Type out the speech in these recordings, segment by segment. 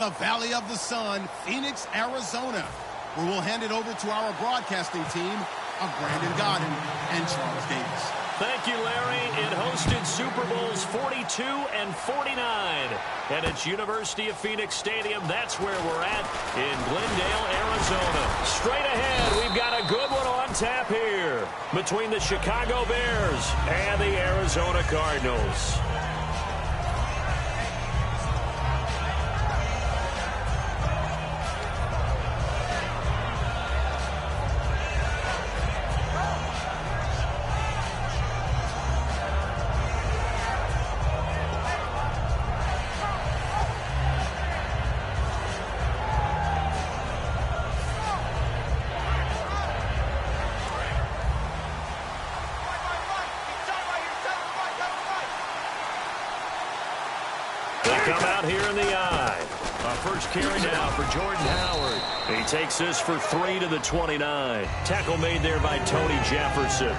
the Valley of the Sun, Phoenix, Arizona, where we'll hand it over to our broadcasting team of Brandon Godden and Charles Davis. Thank you, Larry. It hosted Super Bowls 42 and 49. And it's University of Phoenix Stadium. That's where we're at in Glendale, Arizona. Straight ahead, we've got a good one on tap here between the Chicago Bears and the Arizona Cardinals. Come out here in the eye. Our first carry now for Jordan Howard. He takes this for 3 to the 29. Tackle made there by Tony Jefferson.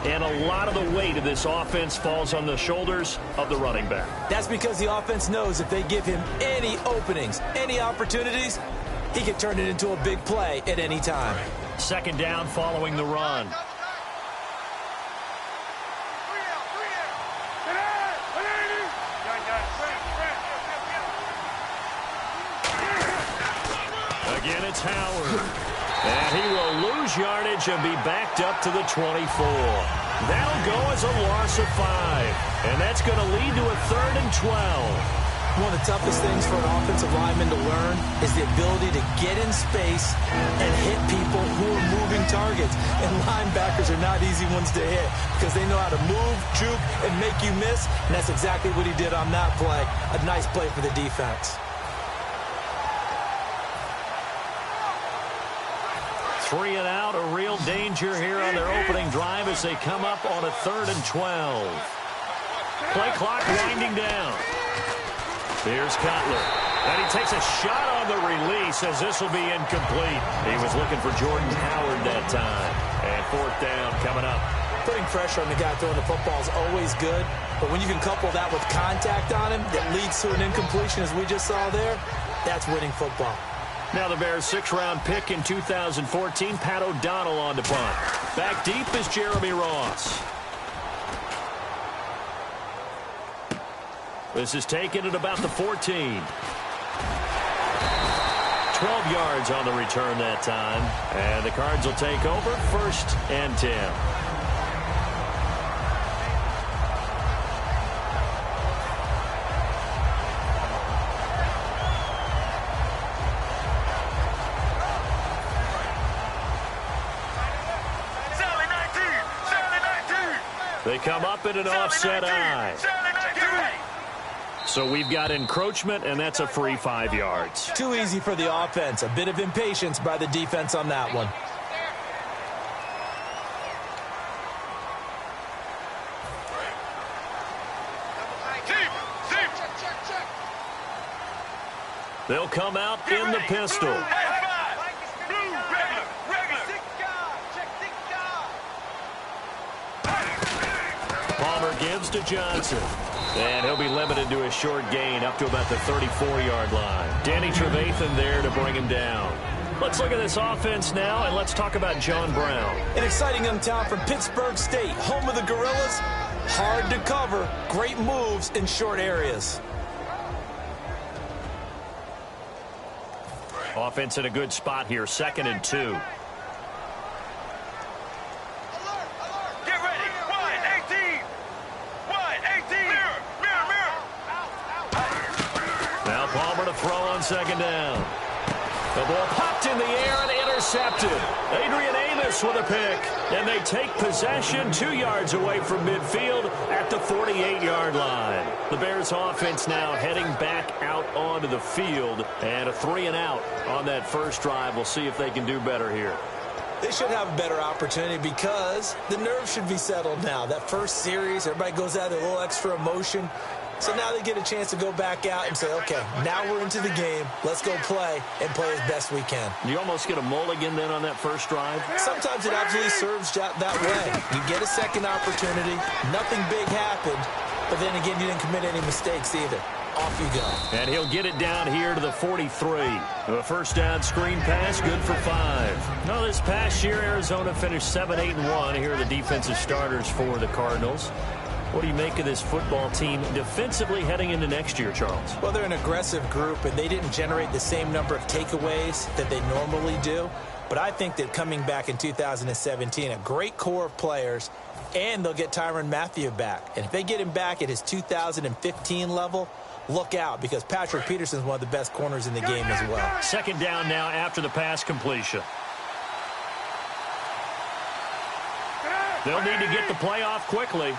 And a lot of the weight of this offense falls on the shoulders of the running back. That's because the offense knows if they give him any openings, any opportunities, he can turn it into a big play at any time. Second down following the run. Again, it's Howard. And he will lose yardage and be backed up to the 24. That'll go as a loss of 5. And that's going to lead to a 3rd and 12. One of the toughest things for an offensive lineman to learn is the ability to get in space and hit people who are moving targets. And linebackers are not easy ones to hit because they know how to move, juke, and make you miss. And that's exactly what he did on that play. A nice play for the defense. 3 and out, a real danger here on their opening drive as they come up on a 3rd and 12. Play clock winding down. Here's Cutler. And he takes a shot on the release as this will be incomplete. He was looking for Jordan Howard that time. And 4th down coming up. Putting pressure on the guy throwing the football is always good, but when you can couple that with contact on him that leads to an incompletion as we just saw there, that's winning football. Now the Bears' 6th-round pick in 2014, Pat O'Donnell on to punt. Back deep is Jeremy Ross. This is taken at about the 14. 12 yards on the return that time. And the Cards will take over 1st and 10. They come up in an offset eye. So we've got encroachment, and that's a free 5 yards. Too easy for the offense. A bit of impatience by the defense on that one. They'll come out in the pistol. Palmer gives to Johnson. And he'll be limited to a short gain up to about the 34-yard line. Danny Trevathan there to bring him down. Let's look at this offense now, and let's talk about John Brown. An exciting young talent from Pittsburgh State, home of the Gorillas. Hard to cover, great moves in short areas. Offense in a good spot here, 2nd and 2. Throw on 2nd down. The ball popped in the air and intercepted. Adrian Amos with a pick. And they take possession 2 yards away from midfield at the 48-yard line. The Bears offense now heading back out onto the field. And a 3 and out on that first drive. We'll see if they can do better here. They should have a better opportunity because the nerves should be settled now. That first series, everybody goes out with a little extra emotion. So now they get a chance to go back out and say, okay, now we're into the game. Let's go play and play as best we can. You almost get a mulligan then on that first drive? Sometimes it absolutely serves that way. You get a second opportunity. Nothing big happened. But then again, you didn't commit any mistakes either. off you go. And he'll get it down here to the 43. A first down screen pass, good for 5. Now, this past year, Arizona finished 7-8-1. Here are the defensive starters for the Cardinals. What do you make of this football team defensively heading into next year, Charles? Well, they're an aggressive group, and they didn't generate the same number of takeaways that they normally do. But I think that coming back in 2017, a great core of players, and they'll get Tyrann Mathieu back. And if they get him back at his 2015 level, look out, because Patrick Peterson's one of the best corners in the game as well. Second down now after the pass completion. They'll need to get the play off quickly.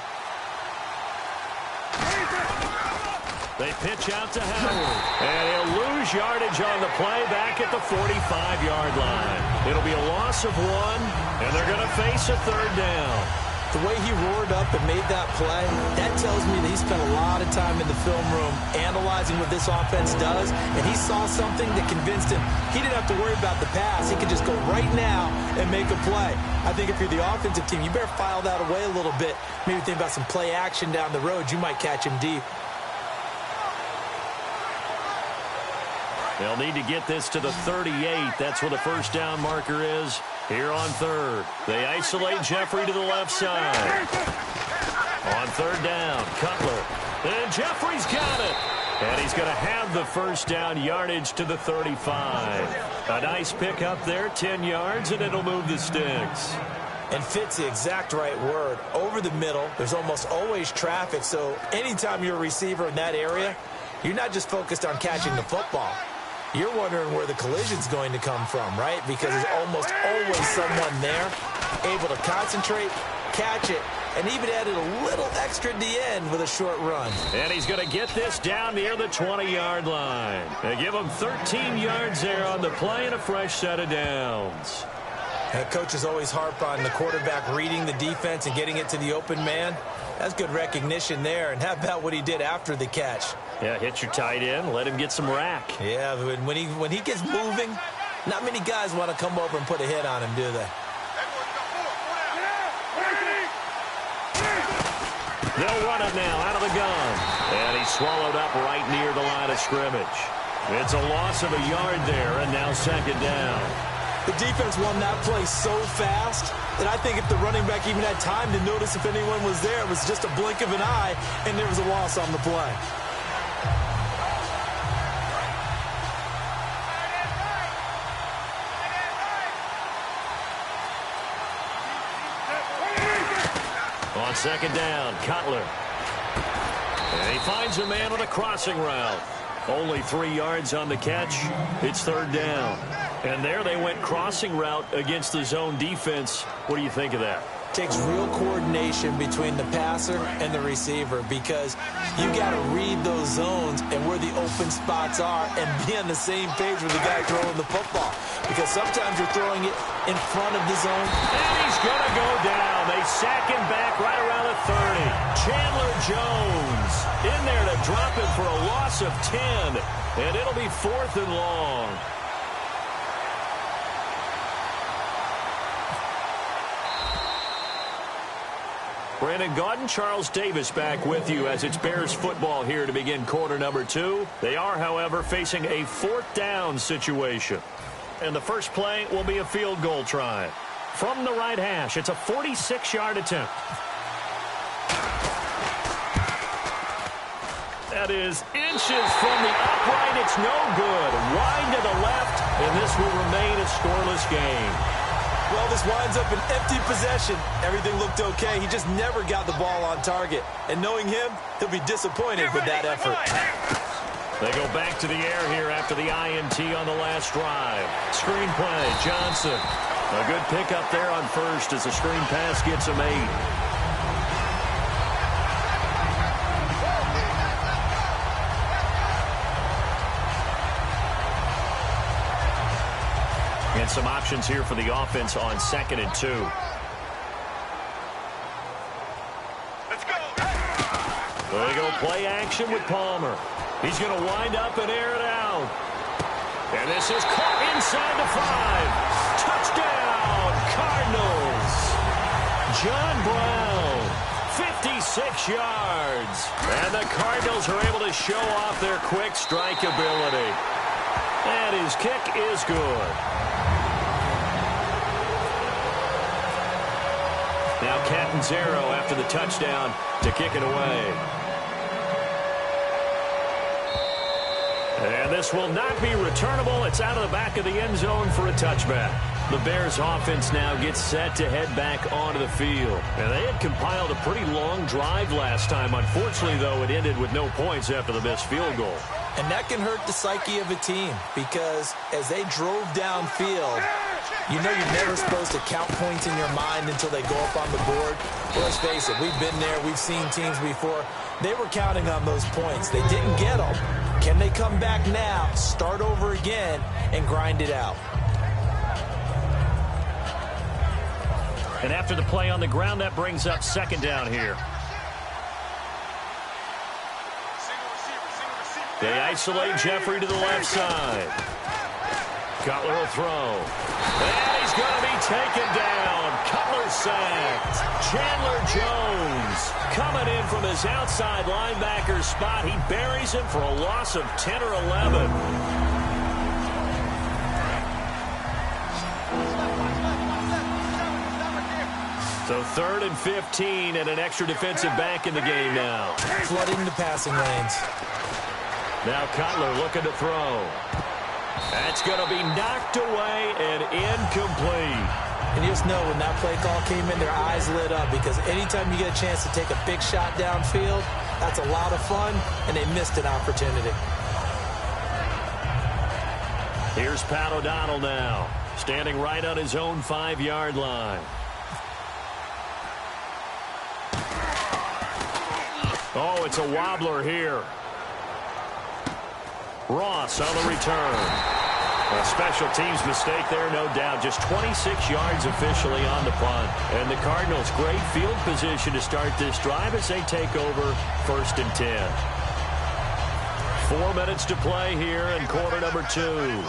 They pitch out to Howard. And he'll lose yardage on the play back at the 45-yard line. It'll be a loss of 1, and they're going to face a third down. The way he roared up and made that play, that tells me that he spent a lot of time in the film room analyzing what this offense does, and he saw something that convinced him he didn't have to worry about the pass. He could just go right now and make a play. I think if you're the offensive team, you better file that away a little bit. Maybe think about some play action down the road. You might catch him deep. They'll need to get this to the 38. That's where the first down marker is. Here on third, they isolate Jeffrey to the left side. On third down, Cutler. And Jeffrey's got it. And he's going to have the first down yardage to the 35. A nice pick up there, 10 yards, and it'll move the sticks. And fit's the exact right word. Over the middle, there's almost always traffic, so anytime you're a receiver in that area, you're not just focused on catching the football. You're wondering where the collision's going to come from, right? Because there's almost always someone there able to concentrate, catch it, and even added a little extra at the end with a short run. And he's going to get this down near the 20-yard line. They give him 13 yards there on the play and a fresh set of downs. And coaches always harp on the quarterback reading the defense and getting it to the open man. That's good recognition there. And how about what he did after the catch? Yeah, hit your tight end, let him get some rack. Yeah, when he gets moving, not many guys want to come over and put a hit on him, do they? They'll run it now out of the gun. And he's swallowed up right near the line of scrimmage. It's a loss of a yard there, and now second down. The defense won that play so fast that I think if the running back even had time to notice if anyone was there, it was just a blink of an eye, and there was a loss on the play. On second down, Cutler. And he finds a man on a crossing route. Only 3 yards on the catch. It's third down. And there they went crossing route against the zone defense. What do you think of that? Takes real coordination between the passer and the receiver, because you got to read those zones and where the open spots are and be on the same page with the guy throwing the football, because sometimes you're throwing it in front of the zone. And he's going to go down. They sack him back right around the 30. Chandler Jones in there to drop him for a loss of 10, and it'll be 4th and long. Brandon Gaudin, Charles Davis back with you as it's Bears football here to begin quarter number 2. They are, however, facing a 4th down situation. And the first play will be a field goal try. From the right hash, it's a 46-yard attempt. That is inches from the upright. It's no good. Wide to the left, and this will remain a scoreless game. Well, this winds up an empty possession. Everything looked okay. He just never got the ball on target. And knowing him, he'll be disappointed with that effort. They go back to the air here after the INT on the last drive. Screen play, Johnson. A good pickup there on first as the screen pass gets him 8. And some options here for the offense on 2nd and 2. Let's go. There they go, play action with Palmer. He's going to wind up and air it out. And this is caught inside the 5. Touchdown, Cardinals. John Brown, 6 yards. And the Cardinals are able to show off their quick strike ability. And his kick is good. Now Catanzaro after the touchdown to kick it away. And this will not be returnable. It's out of the back of the end zone for a touchback. The Bears offense now gets set to head back onto the field. And they had compiled a pretty long drive last time. Unfortunately, though, it ended with no points after the missed field goal. And that can hurt the psyche of a team because as they drove downfield, you know you're never supposed to count points in your mind until they go up on the board. Well, let's face it, we've been there. We've seen teams before. They were counting on those points. They didn't get them. Can they come back now, start over again, and grind it out? And after the play on the ground, that brings up second down here. They isolate Jeffrey to the left side. Cutler will throw. And he's going to be taken down. Cutler sacked. Chandler Jones coming in from his outside linebacker spot. He buries him for a loss of 10 or 11. So 3rd and 15 and an extra defensive back in the game now. Flooding the passing lanes. Now Cutler looking to throw. That's going to be knocked away and incomplete. And you just know when that play call came in, their eyes lit up because anytime you get a chance to take a big shot downfield, that's a lot of fun, and they missed an opportunity. Here's Pat O'Donnell now, standing right on his own 5-yard line. Oh, it's a wobbler here. Ross on the return. A special teams mistake there, no doubt. Just 26 yards officially on the punt. And the Cardinals, great field position to start this drive as they take over 1st and 10. 4 minutes to play here in quarter number 2.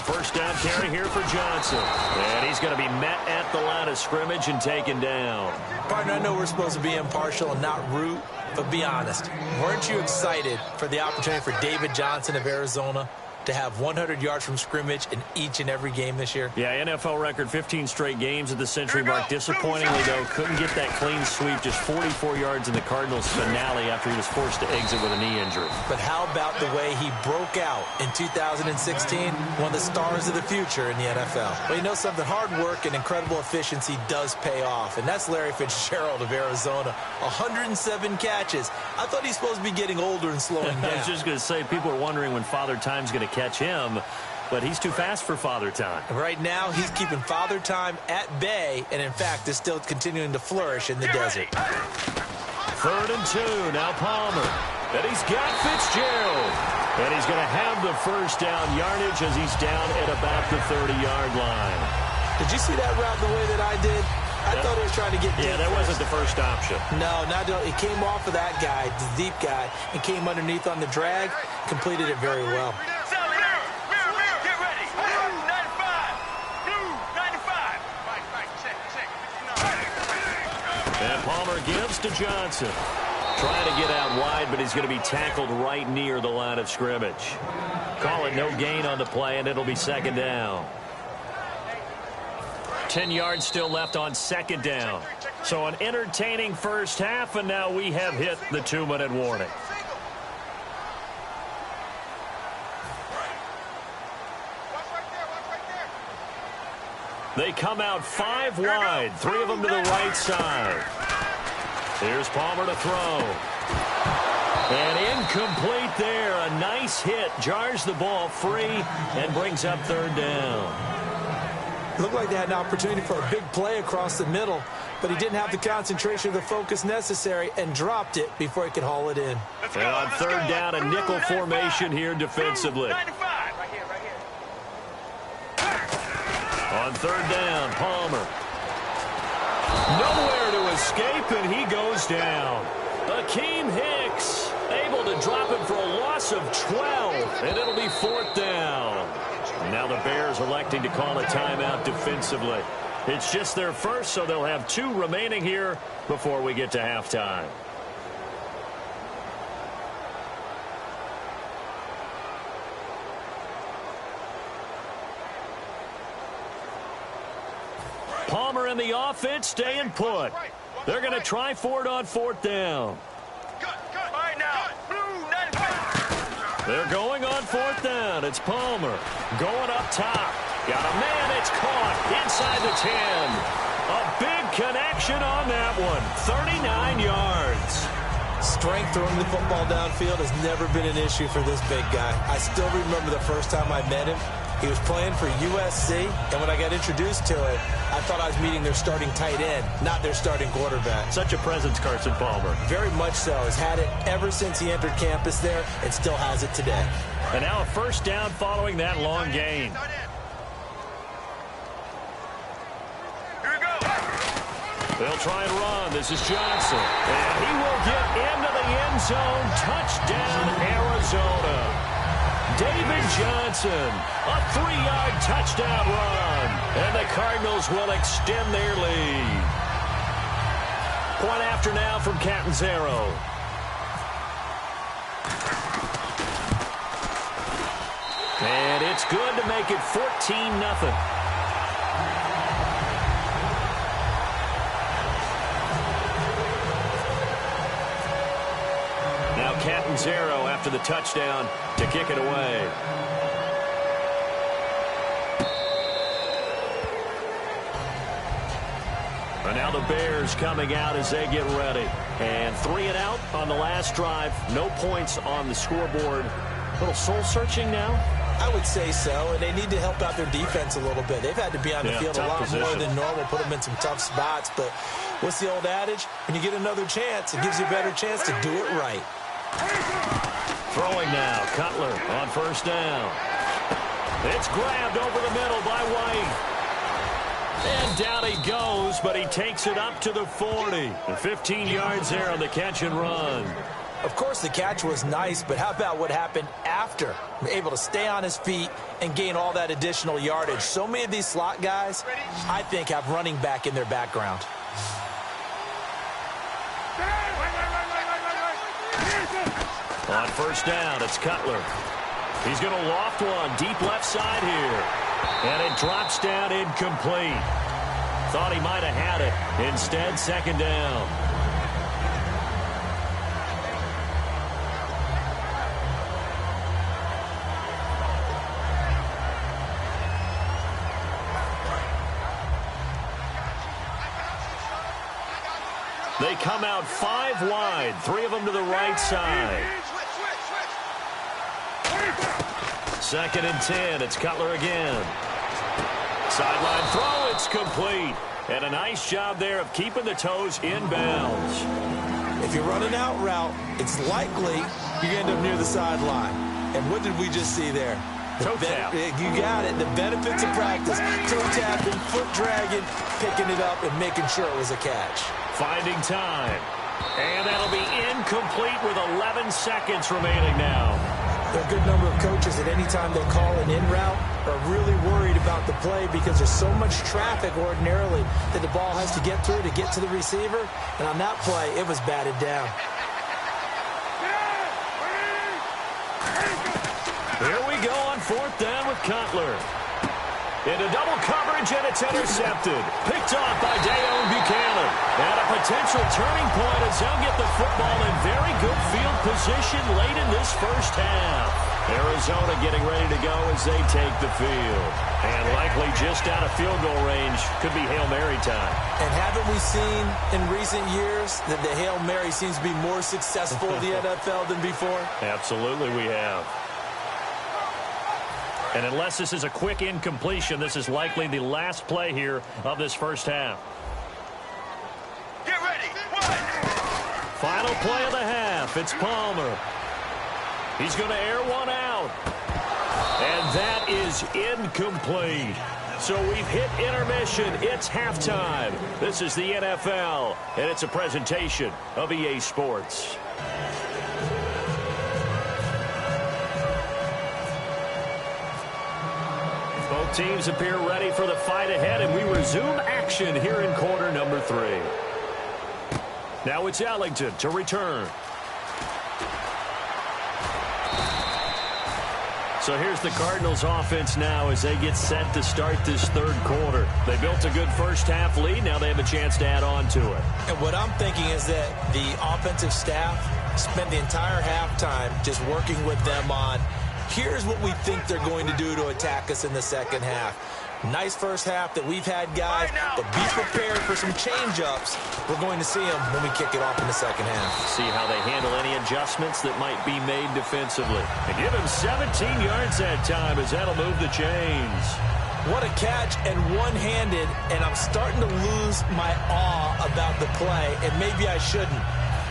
First down carry here for Johnson. And he's going to be met at the line of scrimmage and taken down. Partner, I know we're supposed to be impartial and not root, but be honest. Weren't you excited for the opportunity for David Johnson of Arizona to have 100 yards from scrimmage in each and every game this year? Yeah, NFL record, 15 straight games at the century mark. Disappointingly, though, couldn't get that clean sweep. Just 44 yards in the Cardinals' finale after he was forced to exit with a knee injury. But how about the way he broke out in 2016? One of the stars of the future in the NFL. Well, you know something? Hard work and incredible efficiency does pay off, and that's Larry Fitzgerald of Arizona. 107 catches. I thought he's supposed to be getting older and slowing down. I was just going to say, people are wondering when Father Time's going to catch him, but he's too fast for Father Time. Right now, he's keeping Father Time at bay, and in fact, is still continuing to flourish in the desert. 3rd and 2, now Palmer. And he's got Fitzgerald. And he's going to have the first down yardage as he's down at about the 30-yard line. Did you see that route the way that I did? I thought he was trying to get deep. Yeah, that wasn't the first option. No, it came off of that guy, the deep guy, and came underneath on the drag, completed it very well. Get ready. 95. Blue, 95. And Palmer gives to Johnson. Trying to get out wide, but he's going to be tackled right near the line of scrimmage. Call it no gain on the play, and it'll be second down. 10 yards still left on second down. So an entertaining first half, and now we have hit the 2-minute warning. They come out 5 wide, 3 of them to the right side. Here's Palmer to throw. And incomplete there. A nice hit. Jars the ball free and brings up 3rd down. It looked like they had an opportunity for a big play across the middle, but he didn't have the concentration or the focus necessary and dropped it before he could haul it in. And on 3rd down, a nickel formation here defensively. On 3rd down, Palmer. Nowhere to escape, and he goes down. Akeem Hicks able to drop him for a loss of 12, and it'll be 4th down. Now the Bears electing to call a timeout defensively. It's just their first, so they'll have 2 remaining here before we get to halftime. Palmer and the offense staying put. They're going to try for it on 4th down. They're going on 4th down. It's Palmer going up top. Got a man. It's caught inside the 10. A big connection on that one. 39 yards. Strength throwing the football downfield has never been an issue for this big guy. I still remember the first time I met him. He was playing for USC, and when I got introduced to it, I thought I was meeting their starting tight end, not their starting quarterback. Such a presence, Carson Palmer. Very much so. Has had it ever since he entered campus there and still has it today. And now a first down following that long gain. They'll try and run. This is Johnson. And he will get into the end zone. Touchdown, Arizona. David Johnson, a 3-yard touchdown run. And the Cardinals will extend their lead. Point after now from Catanzaro. And it's good to make it 14-0. Catanzaro after the touchdown to kick it away. And now the Bears coming out as they get ready. And 3 and out on the last drive. No points on the scoreboard. A little soul-searching now? I would say so, and they need to help out their defense a little bit. They've had to be on the field a lot more than normal, put them in some tough spots. But what's the old adage? When you get another chance, it gives you a better chance to do it right. Throwing now, Cutler on first down. It's grabbed over the middle by White. And down he goes, but he takes it up to the 40. 15 yards there on the catch and run. Of course, the catch was nice, but how about what happened after? Able to stay on his feet and gain all that additional yardage. So many of these slot guys, I think, have running back in their background. On first down, it's Cutler. He's going to loft one deep left side here. And it drops down incomplete. Thought he might have had it. Instead, 2nd down. They come out 5 wide, 3 of them to the right side. 2nd and 10, it's Cutler again. Sideline throw, it's complete. And a nice job there of keeping the toes inbounds. If you run an out route, it's likely you end up near the sideline. And what did we just see there? Toe tap. You got it. The benefits of practice. Toe tapping, foot dragging, picking it up, and making sure it was a catch. Finding time. And that'll be incomplete with 11 seconds remaining now. There are a good number of coaches at any time they call an in route are really worried about the play because there's so much traffic ordinarily that the ball has to get through to get to the receiver. And on that play, it was batted down. Here we go on 4th down with Cutler. Into double coverage, and it's intercepted. Picked off by Dayon Buchanan. And a potential turning point as they'll get the football in very good field position late in this first half. Arizona getting ready to go as they take the field. And likely just out of field goal range. Could be Hail Mary time. And haven't we seen in recent years that the Hail Mary seems to be more successful in the NFL than before? Absolutely we have. And unless this is a quick incompletion, this is likely the last play here of this first half. Get ready. Final play of the half. It's Palmer. He's going to air one out. And that is incomplete. So we've hit intermission. It's halftime. This is the NFL, and it's a presentation of EA Sports. teams appear ready for the fight ahead, and we resume action here in quarter number 3. Now it's Ellington to return. So here's the Cardinals offense now as they get set to start this third quarter. They built a good first-half lead. Now they have a chance to add on to it. And what I'm thinking is that the offensive staff spent the entire halftime just working with them on, here's what we think they're going to do to attack us in the second half. Nice first half that we've had, guys, but be prepared for some change-ups. We're going to see them when we kick it off in the second half. See how they handle any adjustments that might be made defensively. They give him 17 yards that time as that'll move the chains. What a catch, and one-handed, and I'm starting to lose my awe about the play, and maybe I shouldn't.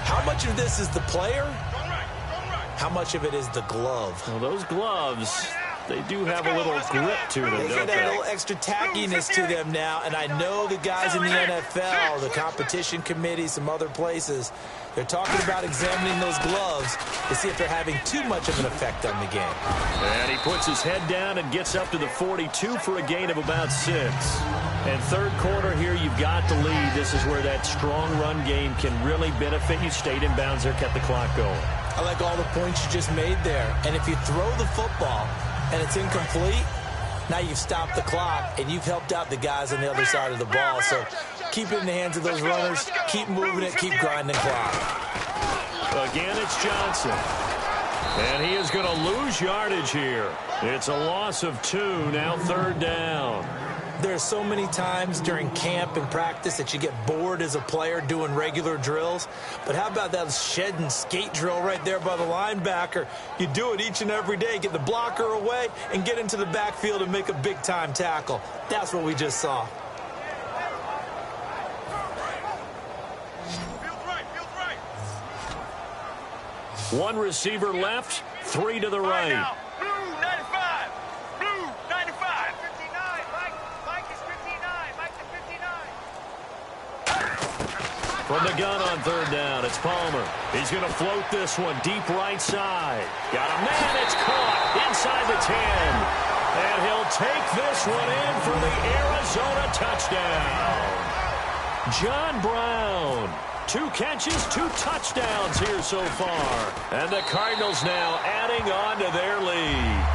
How much of this is the player? How much of it is the glove? Well, those gloves, they do have a little grip to them, They don't got a they? little extra tackiness to them now, and I know the guys in the NFL, the competition committee, some other places, they're talking about examining those gloves to see if they're having too much of an effect on the game. And he puts his head down and gets up to the 42 for a gain of about 6. And third quarter here, you've got the lead. This is where that strong run game can really benefit you. Stayed in bounds there, kept the clock going. I like all the points you just made there. And if you throw the football and it's incomplete, now you've stopped the clock and you've helped out the guys on the other side of the ball. So keep it in the hands of those runners, keep moving it, keep grinding clock. Again, it's Johnson. And he is going to lose yardage here. It's a loss of 2, now third down. There are so many times during camp and practice that you get bored as a player doing regular drills. But how about that shed and skate drill right there by the linebacker? You do it each and every day. Get the blocker away and get into the backfield and make a big-time tackle. That's what we just saw. One receiver left, 3 to the right. Blue 95. Blue 95. 59. Mike is 59. Mike is 59. From the gun on third down, it's Palmer. He's going to float this one deep right side. Got a man, it's caught inside the 10. And he'll take this one in for the Arizona touchdown. John Brown. 2 catches, 2 touchdowns here so far. And the Cardinals now adding on to their lead.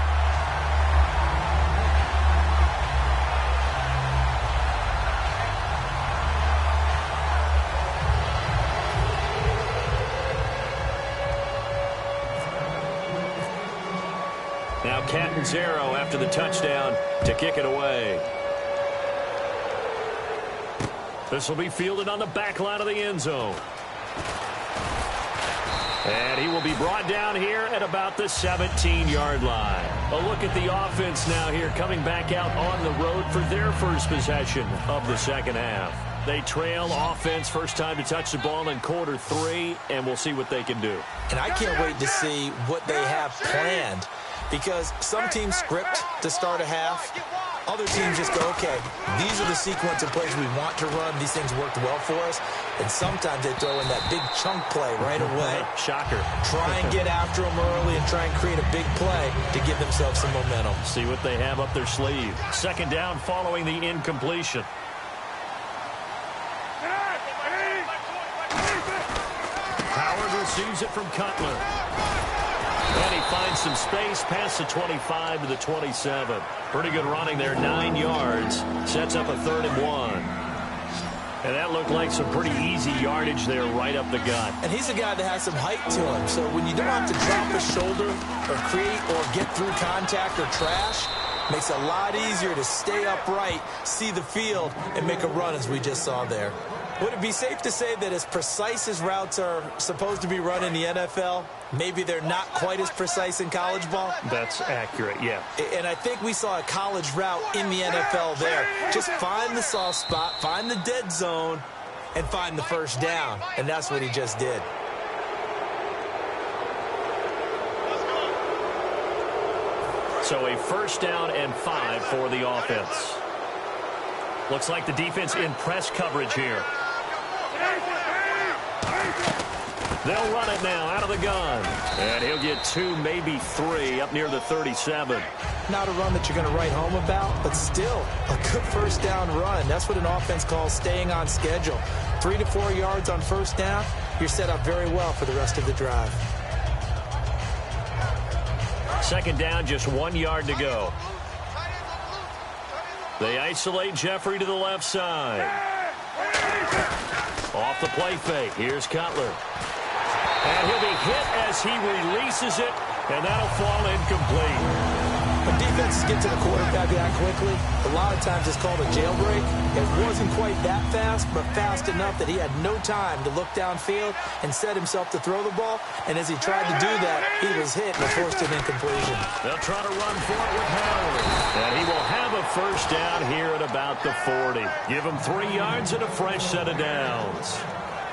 Now Catanzaro after the touchdown to kick it away. This will be fielded on the back line of the end zone. And he will be brought down here at about the 17-yard line. A look at the offense now here coming back out on the road for their first possession of the second half. They trail offense first time to touch the ball in quarter 3, and we'll see what they can do. And I can't wait to see what they have planned, because some teams script to start a half. Other teams just go, okay, these are the sequence of plays we want to run. These things worked well for us. And sometimes they throw in that big chunk play right away. Shocker. Try and get after them early and try and create a big play to give themselves some momentum. See what they have up their sleeve. Second down following the incompletion. Howard receives it from Cutler. And he finds some space past the 25 to the 27. Pretty good running there, 9 yards. Sets up a 3rd and 1. And that looked like some pretty easy yardage there right up the gut. And he's a guy that has some height to him. So when you don't have to drop a shoulder or create or get through contact or trash, makes it a lot easier to stay upright, see the field, and make a run as we just saw there. Would it be safe to say that as precise as routes are supposed to be run in the NFL, maybe they're not quite as precise in college ball? That's accurate, yeah. And I think we saw a college route in the NFL there. Just find the soft spot, find the dead zone, and find the first down. And that's what he just did. So a first down and 5 for the offense. Looks like the defense in press coverage here. They'll run it now out of the gun. And he'll get 2, maybe 3 up near the 37. Not a run that you're going to write home about, but still a good first down run. That's what an offense calls staying on schedule. 3 to 4 yards on first down, you're set up very well for the rest of the drive. Second down, just 1 yard to go. They isolate Jeffrey to the left side. Off the play fake. Here's Cutler. And he'll be hit as he releases it, and that'll fall incomplete. When defenses get to the quarterback that quickly, a lot of times it's called a jailbreak. It wasn't quite that fast, but fast enough that he had no time to look downfield and set himself to throw the ball. And as he tried to do that, he was hit and forced an incompletion. They'll try to run for it with Howard. And he will have a first down here at about the 40. Give him 3 yards and a fresh set of downs.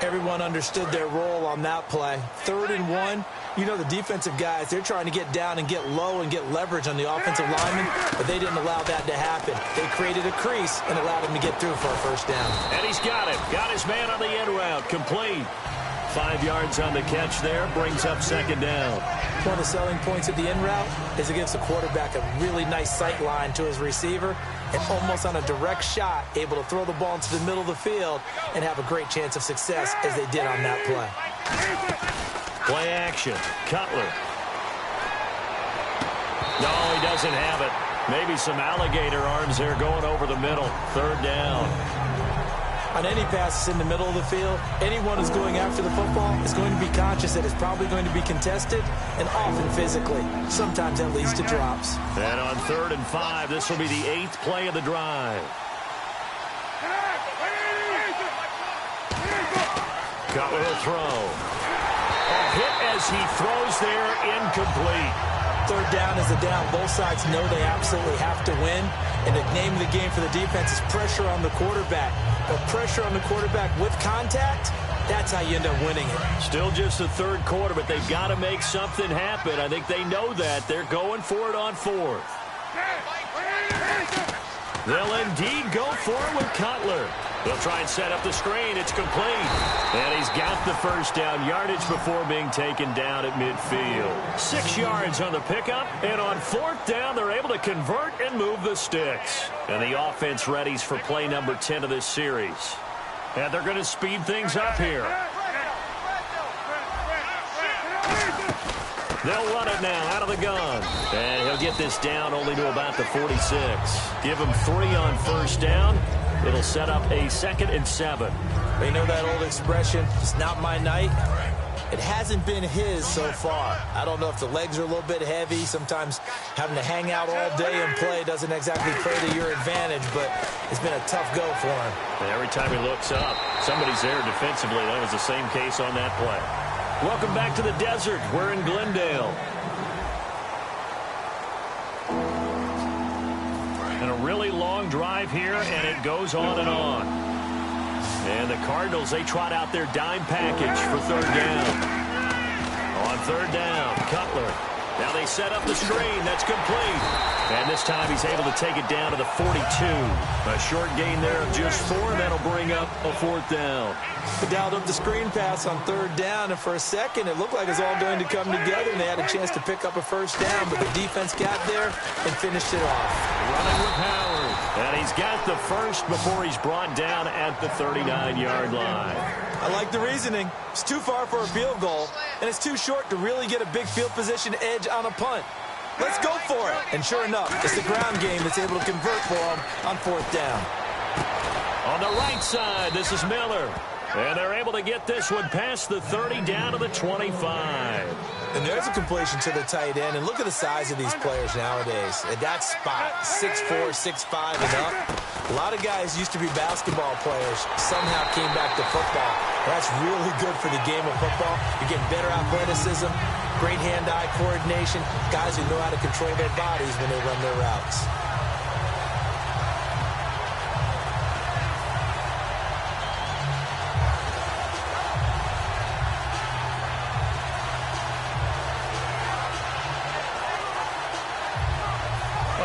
Everyone understood their role on that play. 3rd and 1. You know, the defensive guys, they're trying to get down and get low and get leverage on the offensive lineman, but they didn't allow that to happen. They created a crease and allowed him to get through for a first down. And he's got him. Got his man on the end route. Complete. 5 yards on the catch there. Brings up second down. One of the selling points of the in route is it gives the quarterback a really nice sight line to his receiver and almost on a direct shot able to throw the ball into the middle of the field and have a great chance of success as they did on that play. Play action. Cutler. No, he doesn't have it. Maybe some alligator arms there going over the middle. 3rd down. On any passes in the middle of the field, anyone who's going after the football is going to be conscious that it's probably going to be contested and often physically. Sometimes that leads to drops. And on 3rd and 5, this will be the 8th play of the drive. Cutler will throw. A hit as he throws there, incomplete. 3rd down is a down. Both sides know they absolutely have to win. And the name of the game for the defense is pressure on the quarterback. But pressure on the quarterback with contact, that's how you end up winning it. Still just the 3rd quarter, but they've got to make something happen. I think they know that. They're going for it on 4th. They'll indeed go for it with Cutler. They'll try and set up the screen. It's complete. And he's got the first down yardage before being taken down at midfield. 6 yards on the pickup. And on 4th down, they're able to convert and move the sticks. And the offense readies for play number 10 of this series. And they're going to speed things up here. They'll run it now out of the gun. And he'll get this down only to about the 46. Give him 3 on first down. It'll set up a 2nd and 7. You know that old expression, it's not my night? It hasn't been his so far. I don't know if the legs are a little bit heavy. Sometimes having to hang out all day and play doesn't exactly play to your advantage, but it's been a tough go for him. And every time he looks up, somebody's there defensively. That was the same case on that play. Welcome back to the desert. We're in Glendale. And a really long drive here, and it goes on and on. And the Cardinals, they trot out their dime package for 3rd down. On 3rd down, Cutler. Now they set up the screen. That's complete. And this time he's able to take it down to the 42. A short gain there of just 4. That'll bring up a 4th down. They dialed up the screen pass on 3rd down, and for a second it looked like it's all going to come together, and they had a chance to pick up a first down, but the defense got there and finished it off. Running with Howard. And he's got the first before he's brought down at the 39-yard line. I like the reasoning. It's too far for a field goal, and it's too short to really get a big field position edge on a punt. Let's go for it. And sure enough, it's the ground game that's able to convert for him on 4th down. On the right side, this is Miller. And they're able to get this one past the 30 down to the 25. And there's a completion to the tight end. And look at the size of these players nowadays. At that spot, 6'4", 6'5", and up. A lot of guys used to be basketball players, somehow came back to football. That's really good for the game of football. You're getting better athleticism, great hand-eye coordination, guys who know how to control their bodies when they run their routes.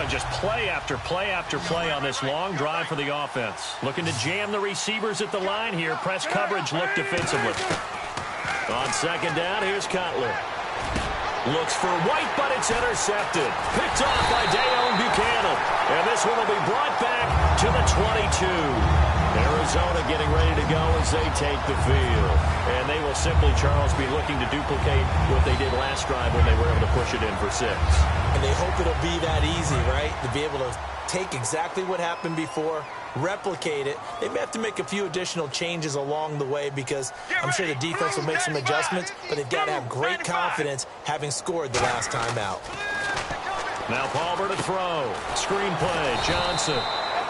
Just play after play after play on this long drive for the offense. Looking to jam the receivers at the line here. Press coverage look defensively. On 2nd down, here's Cutler. Looks for White, but it's intercepted. Picked off by Dayon Buchanan. And this one will be brought back to the 22. Arizona getting ready to go as they take the field. And they will simply, Charles, be looking to duplicate what they did last drive when they were able to push it in for 6. And they hope it'll be that easy, right? To be able to take exactly what happened before, replicate it. They may have to make a few additional changes along the way because I'm sure the defense will make some adjustments, but they've got to have great confidence having scored the last time out. Now Palmer to throw. Screen play, Johnson.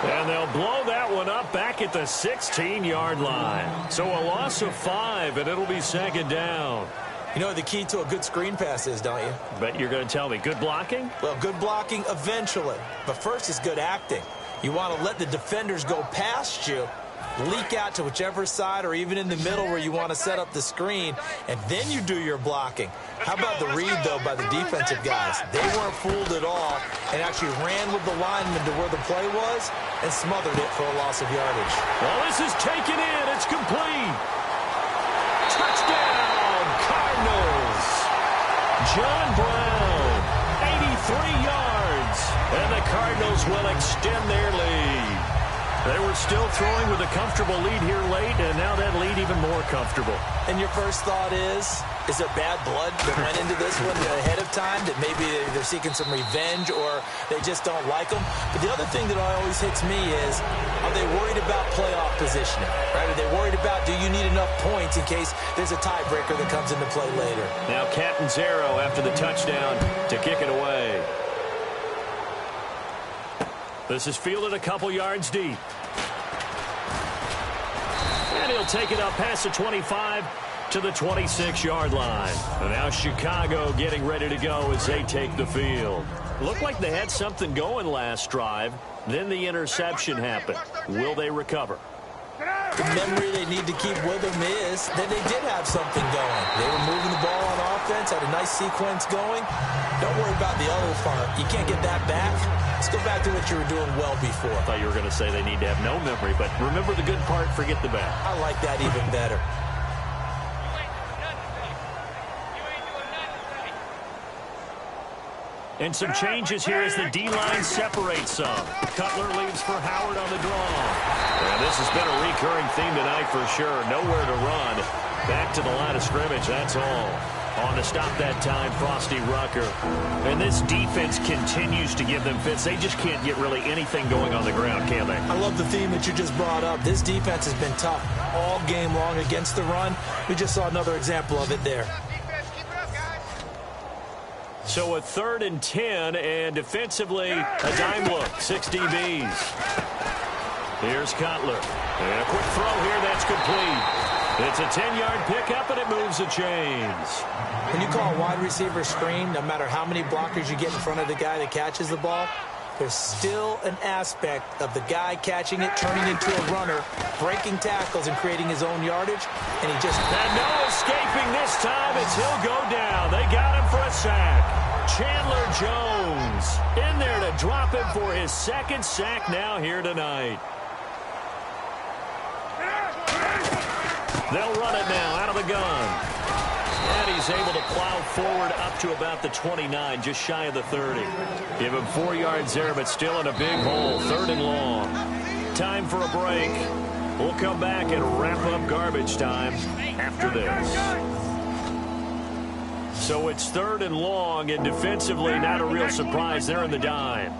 And they'll blow that one up back at the 16-yard line. So a loss of 5, and it'll be 2nd down. You know what the key to a good screen pass is, don't you? Bet you're going to tell me. Good blocking? Well, good blocking eventually. But first is good acting. You want to let the defenders go past you, leak out to whichever side or even in the middle where you want to set up the screen, and then you do your blocking. How about the read, though, by the defensive guys? They weren't fooled at all and actually ran with the lineman to where the play was and smothered it for a loss of yardage. Well, this is taken in. It's complete. Touchdown, Cardinals. John Brown, 83 yards. And the Cardinals will extend their lead. They were still throwing with a comfortable lead here late, and now that lead even more comfortable. And your first thought is there bad blood that went into this one ahead of time, that maybe they're seeking some revenge or they just don't like them? But the other thing that always hits me is, are they worried about playoff positioning? Right? Are they worried about, do you need enough points in case there's a tiebreaker that comes into play later? Now Catanzaro after the touchdown to kick it away. This is fielded a couple yards deep. And he'll take it up past the 25 to the 26-yard line. And now Chicago getting ready to go as they take the field. Looked like they had something going last drive. Then the interception happened. Will they recover? The memory they need to keep with them is that they did have something going. They were moving the ball on offense, had a nice sequence going. Don't worry about the other part. You can't get that back. Let's go back to what you were doing well before. I thought you were going to say they need to have no memory, but remember the good part, forget the bad. I like that even better. And some changes here as the D-line separates some. Cutler leaves for Howard on the draw. And this has been a recurring theme tonight for sure. Nowhere to run. Back to the line of scrimmage, that's all. On to stop that time, Frosty Rucker. And this defense continues to give them fits. They just can't get really anything going on the ground, can they? I love the theme that you just brought up. This defense has been tough all game long against the run. We just saw another example of it there. So a 3rd and 10, and defensively, a dime look, 6 DBs. Here's Cutler. And a quick throw here, that's complete. It's a 10-yard pickup, and it moves the chains. When you call a wide receiver screen, no matter how many blockers you get in front of the guy that catches the ball, there's still an aspect of the guy catching it, turning into a runner, breaking tackles and creating his own yardage, and he just... And no escaping this time as he'll go down. They got him for a sack. Chandler Jones in there to drop him for his 2nd sack now here tonight. They'll run it now out of the gun. And he's able to plow forward up to about the 29, just shy of the 30. Give him 4 yards there, but still in a big hole, 3rd and long. Time for a break. We'll come back and wrap up garbage time after this. So it's 3rd and long, and defensively, not a real surprise. They're in the dime.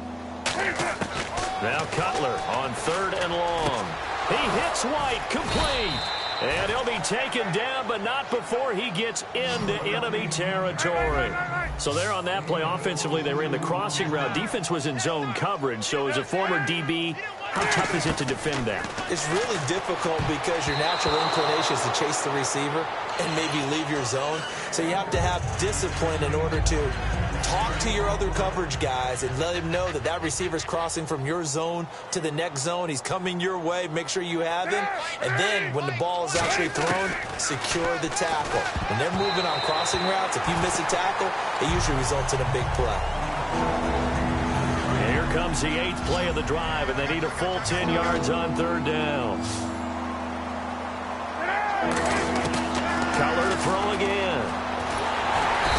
Now Cutler on 3rd and long. He hits White, complete. And he'll be taken down, but not before he gets into enemy territory. So there on that play, offensively, they ran the crossing route. Defense was in zone coverage, so as a former DB, how tough is it to defend that? It's really difficult because your natural inclination is to chase the receiver and maybe leave your zone. So you have to have discipline in order to talk to your other coverage guys and let him know that that receiver's crossing from your zone to the next zone. He's coming your way. Make sure you have him. And then when the ball is actually thrown, secure the tackle. When they're moving on crossing routes, if you miss a tackle, it usually results in a big play. And here comes the 8th play of the drive, and they need a full 10 yards on 3rd down. Cutler to throw again.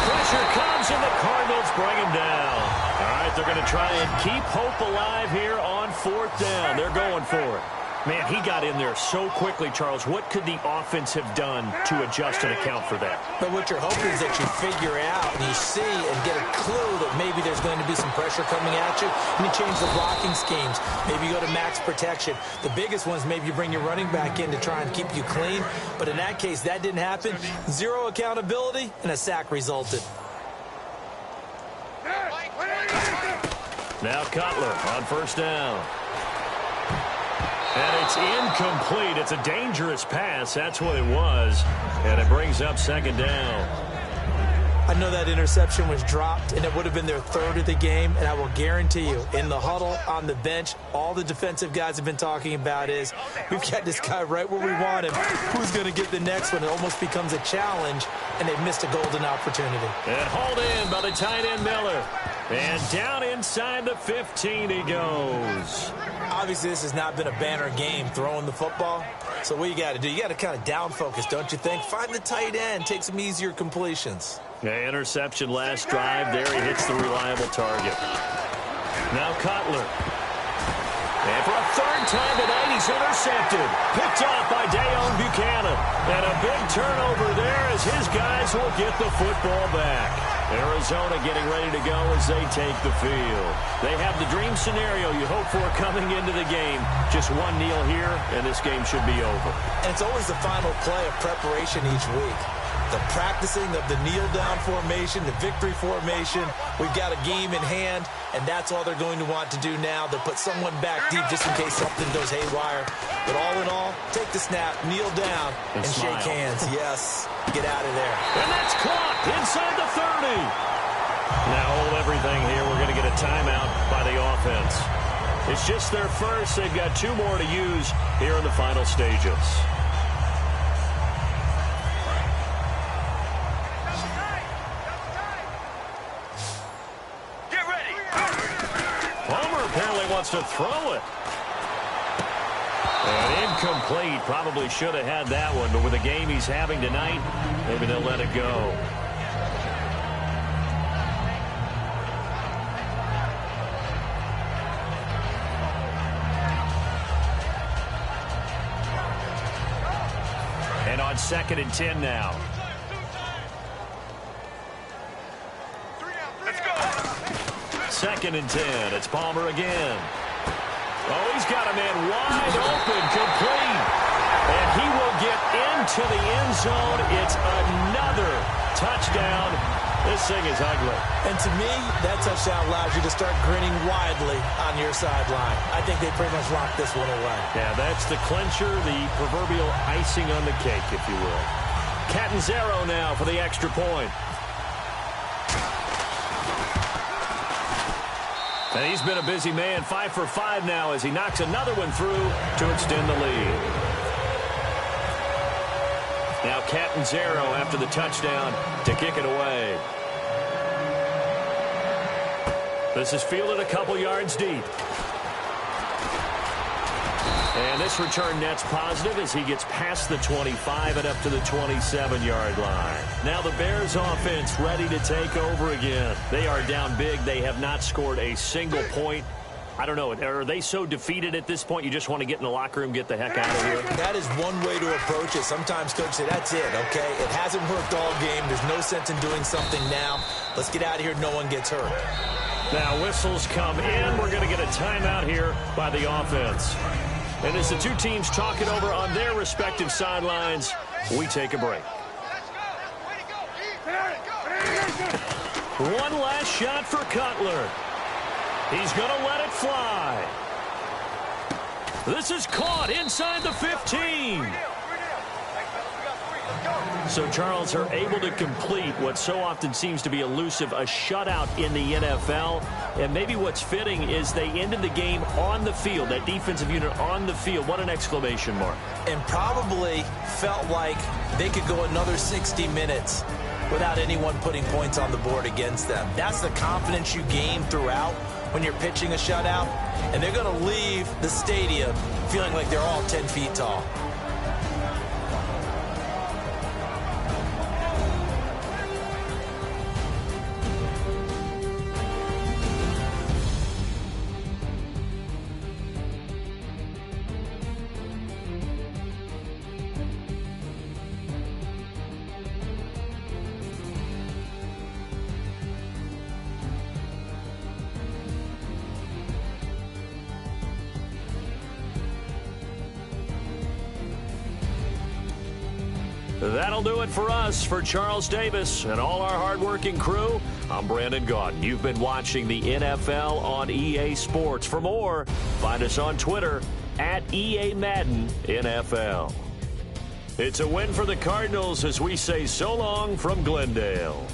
Pressure comes, and the Cardinals bring him down. All right, they're going to try and keep hope alive here on 4th down. They're going for it. Man, he got in there so quickly, Charles. What could the offense have done to adjust and account for that? But what you're hoping is that you figure out and you see and get a clue that maybe there's going to be some pressure coming at you, and you change the blocking schemes. Maybe you go to max protection. The biggest one is maybe you bring your running back in to try and keep you clean. But in that case, that didn't happen. Zero accountability, and a sack resulted. Now Cutler on 1st down. And it's incomplete. It's a dangerous pass. That's what it was. And it brings up 2nd down. I know that interception was dropped, and it would have been their 3rd of the game. And I will guarantee you, in the huddle, on the bench, all the defensive guys have been talking about is, we've got this guy right where we want him. Who's going to get the next one? It almost becomes a challenge, and they've missed a golden opportunity. And hauled in by the tight end Miller. And down inside the 15 he goes. Obviously, this has not been a banner game throwing the football. So what you got to do, you got to kind of down focus, don't you think? Find the tight end, take some easier completions. Yeah, interception last drive. There he hits the reliable target. Now Cutler. And for a 3rd time tonight, he's intercepted. Picked off by Dayon Buchanan. And a big turnover there as his guys will get the football back. Arizona getting ready to go as they take the field. They have the dream scenario you hope for coming into the game. Just one kneel here, and this game should be over. And it's always the final play of preparation each week. The practicing of the kneel-down formation, the victory formation. We've got a game in hand, and that's all they're going to want to do now. They'll put someone back deep just in case something goes haywire. But all in all, take the snap, kneel down, and shake hands. Yes, get out of there. And that's caught inside the 30. Now hold everything here. We're going to get a timeout by the offense. It's just their first. They've got 2 more to use here in the final stages. Wants to throw it. And incomplete. Probably should have had that one, but with the game he's having tonight, maybe they'll let it go. And on 2nd and 10 now. Let's go. 2nd and 10. It's Palmer again. Oh, he's got a man wide open, complete. And he will get into the end zone. It's another touchdown. This thing is ugly. And to me, that touchdown allows you to start grinning widely on your sideline. I think they pretty much locked this one away. Yeah, that's the clincher, the proverbial icing on the cake, if you will. Catanzaro now for the extra point. And he's been a busy man, 5 for 5 now as he knocks another one through to extend the lead. Now Catanzaro after the touchdown to kick it away. This is fielded a couple yards deep. And this return net's positive as he gets past the 25 and up to the 27-yard line. Now the Bears offense ready to take over again. They are down big. They have not scored a single point. I don't know. Are they so defeated at this point you just want to get in the locker room, get the heck out of here? That is one way to approach it. Sometimes coaches say, that's it, okay? It hasn't worked all game. There's no sense in doing something now. Let's get out of here. No one gets hurt. Now whistles come in. We're going to get a timeout here by the offense. And as the two teams talk it over on their respective sidelines, we take a break. One last shot for Cutler. He's going to let it fly. This is caught inside the 15. So Charles are able to complete what so often seems to be elusive, a shutout in the NFL. And maybe what's fitting is they ended the game on the field, that defensive unit on the field. What an exclamation mark. And probably felt like they could go another 60 minutes without anyone putting points on the board against them. That's the confidence you gain throughout when you're pitching a shutout. And they're going to leave the stadium feeling like they're all 10 feet tall. That'll do it for us. For Charles Davis and all our hardworking crew, I'm Brandon Gaudin. You've been watching the NFL on EA Sports. For more, find us on Twitter at EA Madden NFL. It's a win for the Cardinals as we say so long from Glendale.